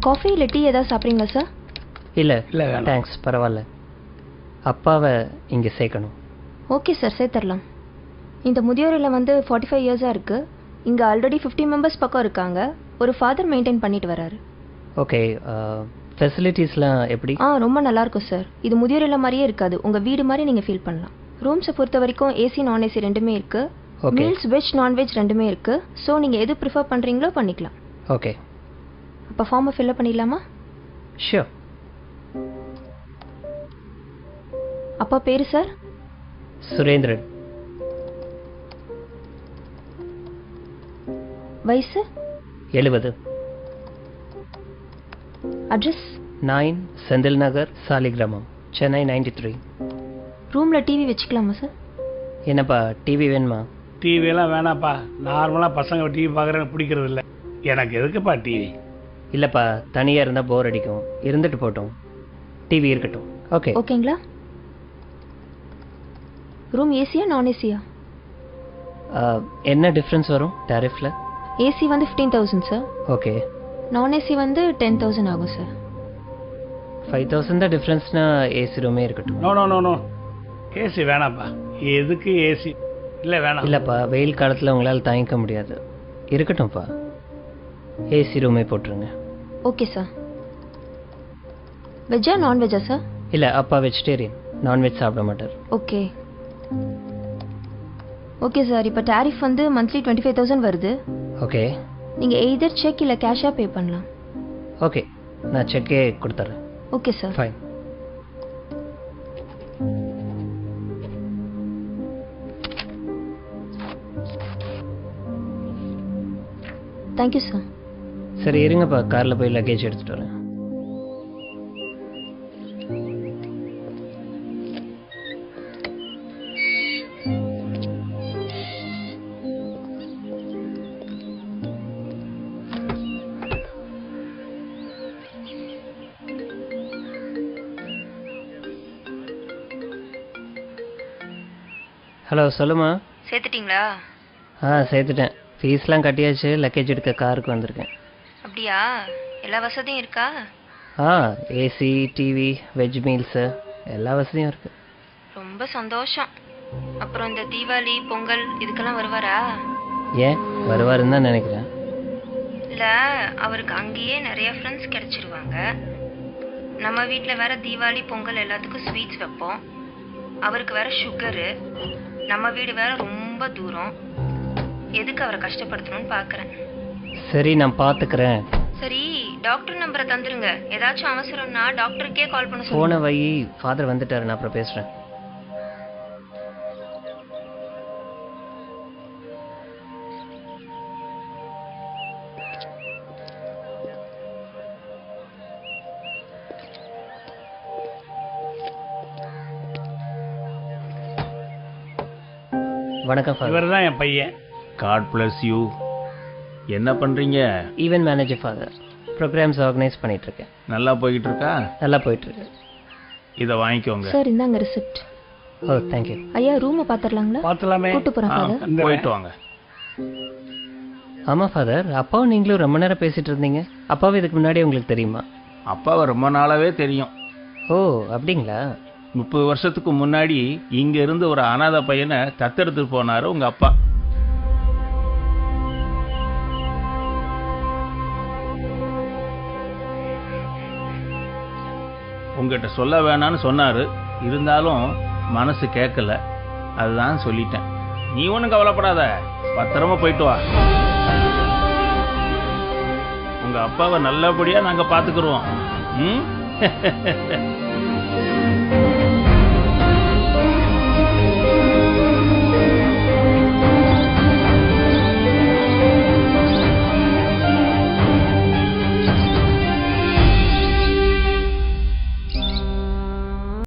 Coffee இல்லை tea ஏதாவது சாப்பிட்றீங்களா சார்? இல்லை இல்லை தேங்க்ஸ், பரவாயில்ல. அப்பாவை இங்கே சேர்க்கணும். ஓகே சார், சேர்த்துடலாம். இந்த முதியோர் இல்லம் வந்து 45 இயர்ஸாக இருக்குது. இங்கே ஆல்ரெடி 50 மெம்பர்ஸ் பக்கம் இருக்காங்க. ஒரு ஃபாதர் மெயின்டைன் பண்ணிட்டு வராரு. ஓகே, ஃபெசிலிட்டிஸ்லாம் எப்படி? ரொம்ப நல்லாயிருக்கும் சார். இது முதியோர் இல்லம் மாதிரியே இருக்காது, உங்கள் வீடு மாதிரி நீங்கள் ஃபீல் பண்ணலாம். ரூம்ஸை பொறுத்த வரைக்கும் ஏசி நான் ஏசி ரெண்டுமே இருக்குது. மீல்ஸ் வெஜ் நான்வெஜ் ரெண்டுமே இருக்குது. ஸோ நீங்கள் எது ப்ரிஃபர் பண்ணுறீங்களோ பண்ணிக்கலாம். ஓகே, அப்போ ஃபார்மை ஃபில்அப் பண்ணிடலாமா? ஷியோர். அப்பா பேர் சார்? சுரேந்திரன். வயசு? 70. அட்ரஸ்? 9 செந்தில் நகர், சாலிகிராமம், சென்னை 93. ரூமில் டிவி வச்சுக்கலாமா சார்? என்னப்பா டிவி வேணுமா? டிவியெல்லாம் வேணாப்பா. நார்மலாக பசங்க டிவி பார்க்குறேன்னு பிடிக்கிறது இல்லை. எனக்கு எதுக்குப்பா டிவி? இல்லைப்பா, தனியாக இருந்தால் போர் அடிக்கும். இருந்துட்டு போட்டோம், டிவி இருக்கட்டும். ஓகே ஓகேங்களா? ரூம் ஏசியா நான் ஏசியா? என்ன டிஃப்ரென்ஸ் வரும் டாரிஃபில்? ஏசி வந்து 15,000 சார். ஓகே. நான் ஏசி வந்து 10,000 ஆகும் சார். 5,000 தான் டிஃப்ரென்ஸ்னா ஏசி ரூமே இருக்கட்டும். No no no no, AC வேணாப்பா. எதுக்கு ஏசி? இல்லை வேணாம். இல்லைப்பா, வெயில் காலத்தில் உங்களால் தாங்கிக்க முடியாது. இருக்கட்டும்ப்பா, ஏசி ரூமே போட்டுருங்க. Okay sir. வெஜ்ஜா நான்வெஜ்ஜா சார்? இல்லை, அப்பா வெஜிடேரியன், நான்வெஜ் சாப்பிட மாட்டார். Okay okay sir. இப்போ டாரிஃப் வந்து மந்த்லி 25,000 வருது. ஓகே. நீங்கள் எய்தர் செக் இல்லை கேஷாக பே பண்ணலாம். ஓகே, நான் செக்கே கொடுத்துட்றேன். Okay sir. Fine. Thank you sir. சரி இருங்கப்பா, காரில் போய் லக்கேஜ் எடுத்துகிட்டு வரேன். ஹலோ, சொல்லுமா. சேர்த்துட்டிங்களா? சேர்த்துட்டேன். ஃபீஸ்லாம் கட்டியாச்சு. லக்கேஜ் எடுக்க காருக்கு வந்திருக்கேன். அப்படியா? எல்லா வசதியும் இருக்கா? ஏசி, டிவி, வெஜ் மீல்ஸு எல்லா வசதியும் இருக்குது. ரொம்ப சந்தோஷம். அப்புறம் இந்த தீபாவளி பொங்கல் இதுக்கெல்லாம் வருவாரா? ஏன் வருவாருன்னு தான் நினைக்கிறேன். இல்லை, அவருக்கு அங்கேயே நிறைய ஃப்ரெண்ட்ஸ் கிடச்சிருவாங்க. நம்ம வீட்டில் வேற தீபாவளி பொங்கல் எல்லாத்துக்கும் ஸ்வீட்ஸ் வைப்போம். அவருக்கு வேற சுகரு. நம்ம வீடு வேற ரொம்ப தூரம். எதுக்கு அவரை கஷ்டப்படுத்தணும்னு பார்க்குறேன். சரி, நான் பார்த்துக்கிறேன். சரி, டாக்டர் நம்பரை தந்துருங்க. ஏதாச்சும் அவசரம்னா டாக்டருக்கே கால் பண்ண போன சொல்லுங்க. வை, ஃபாதர் வந்துட்டாரு, நான் அப்புறம் பேசுகிறேன். வணக்கம் ஃபாதர். இவர் தான் என் பையன். God bless you. என்ன பண்ணுறீங்க? Event manager father. Programmes organise பண்ணிகிட்ருக்கேன். நல்லா போய்கிட்டு இருக்கா? நல்லா போயிட்டுருக்கு. இதை வாங்கிக்கோங்க. சார் இந்தாங்க ரிசிப்ட். ஓ தேங்க்யூ. ஐயா ரூமை பார்த்துடலாங்களா? பார்த்துலாமே. கூட்டு போகிறேன் ஃபாதர். போயிட்டு வாங்க. ஆமாம் ஃபாதர், அப்பாவும் நீங்களும் ரொம்ப நேரம் பேசிகிட்டு இருந்தீங்க. அப்பாவும் இதுக்கு முன்னாடி உங்களுக்கு தெரியுமா? அப்பாவை ரொம்ப நாளாவே தெரியும். ஓ அப்படிங்களா? 30 வருஷத்துக்கு முன்னாடி இங்க இருந்து ஒரு அனாதை பையனை தத்தெடுத்து போனாரு உங்க அப்பா. உங்ககிட்ட சொல்ல வேணான்னு சொன்னாரு. இருந்தாலும் மனசு கேட்கல, அதுதான் சொல்லிட்டேன். நீ ஒன்றும் கவலைப்படாத, பத்திரமா போயிட்டு வா. உங்க அப்பாவை நல்லபடியா நாங்க பாத்துக்கிறோம். ம்